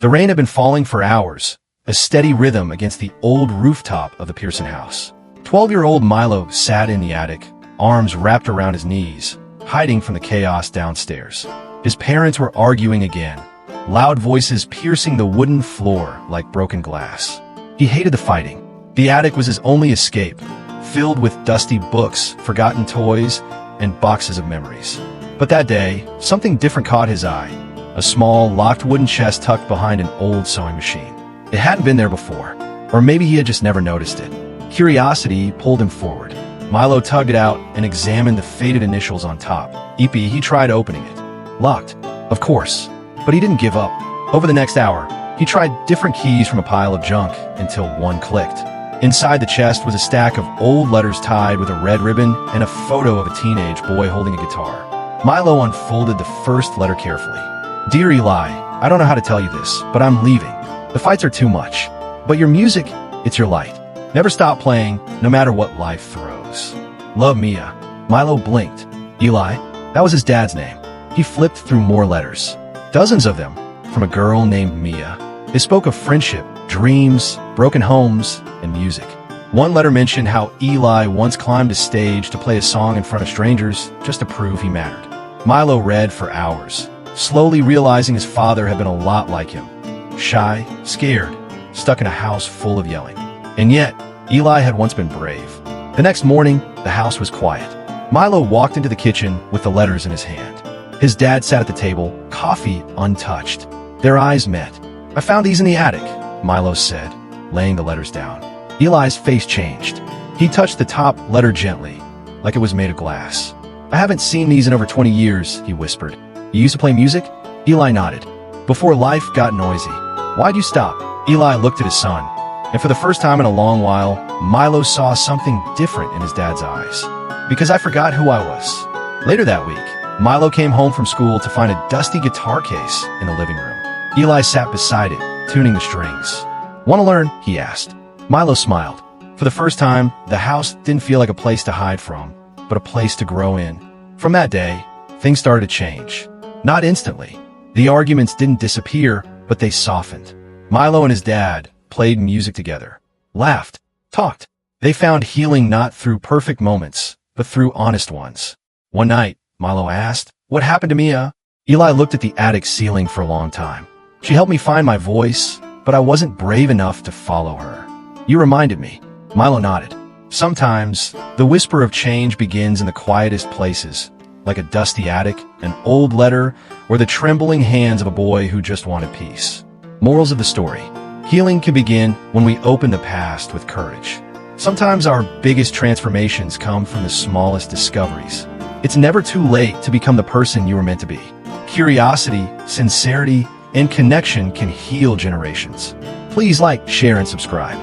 The rain had been falling for hours, a steady rhythm against the old rooftop of the Pearson house. 12-year-old Milo sat in the attic, arms wrapped around his knees, hiding from the chaos downstairs. His parents were arguing again, loud voices piercing the wooden floor like broken glass. He hated the fighting. The attic was his only escape, filled with dusty books, forgotten toys, and boxes of memories. But that day, something different caught his eye. A small, locked wooden chest tucked behind an old sewing machine. It hadn't been there before, or maybe he had just never noticed it. Curiosity pulled him forward. Milo tugged it out and examined the faded initials on top. EP. He tried opening it. Locked, of course, but he didn't give up. Over the next hour, he tried different keys from a pile of junk until one clicked. Inside the chest was a stack of old letters tied with a red ribbon and a photo of a teenage boy holding a guitar. Milo unfolded the first letter carefully. Dear Eli, I don't know how to tell you this, but I'm leaving. The fights are too much. But your music, it's your light. Never stop playing, no matter what life throws. Love, Mia. Milo blinked. Eli? That was his dad's name. He flipped through more letters. Dozens of them, from a girl named Mia. They spoke of friendship, dreams, broken homes, and music. One letter mentioned how Eli once climbed a stage to play a song in front of strangers just to prove he mattered. Milo read for hours, slowly realizing his father had been a lot like him. Shy, scared, stuck in a house full of yelling. And yet, Eli had once been brave. The next morning, the house was quiet. Milo walked into the kitchen with the letters in his hand. His dad sat at the table, coffee untouched. Their eyes met. I found these in the attic, Milo said, laying the letters down. Eli's face changed. He touched the top letter gently, like it was made of glass. I haven't seen these in over 20 years, he whispered. You used to play music? Eli nodded. Before life got noisy. Why'd you stop? Eli looked at his son, and for the first time in a long while, Milo saw something different in his dad's eyes. Because I forgot who I was. Later that week, Milo came home from school to find a dusty guitar case in the living room. Eli sat beside it, tuning the strings. Want to learn? He asked. Milo smiled. For the first time, the house didn't feel like a place to hide from, but a place to grow in. From that day, things started to change. Not instantly. The arguments didn't disappear, but they softened. Milo and his dad played music together, laughed, talked. They found healing not through perfect moments, but through honest ones. One night, Milo asked, "What happened to Mia?" Eli looked at the attic ceiling for a long time. She helped me find my voice, but I wasn't brave enough to follow her. You reminded me. Milo nodded. Sometimes, the whisper of change begins in the quietest places, like a dusty attic, an old letter, or the trembling hands of a boy who just wanted peace. Morals of the story. Healing can begin when we open the past with courage. Sometimes our biggest transformations come from the smallest discoveries. It's never too late to become the person you were meant to be. Curiosity, sincerity, and connection can heal generations. Please like, share, and subscribe.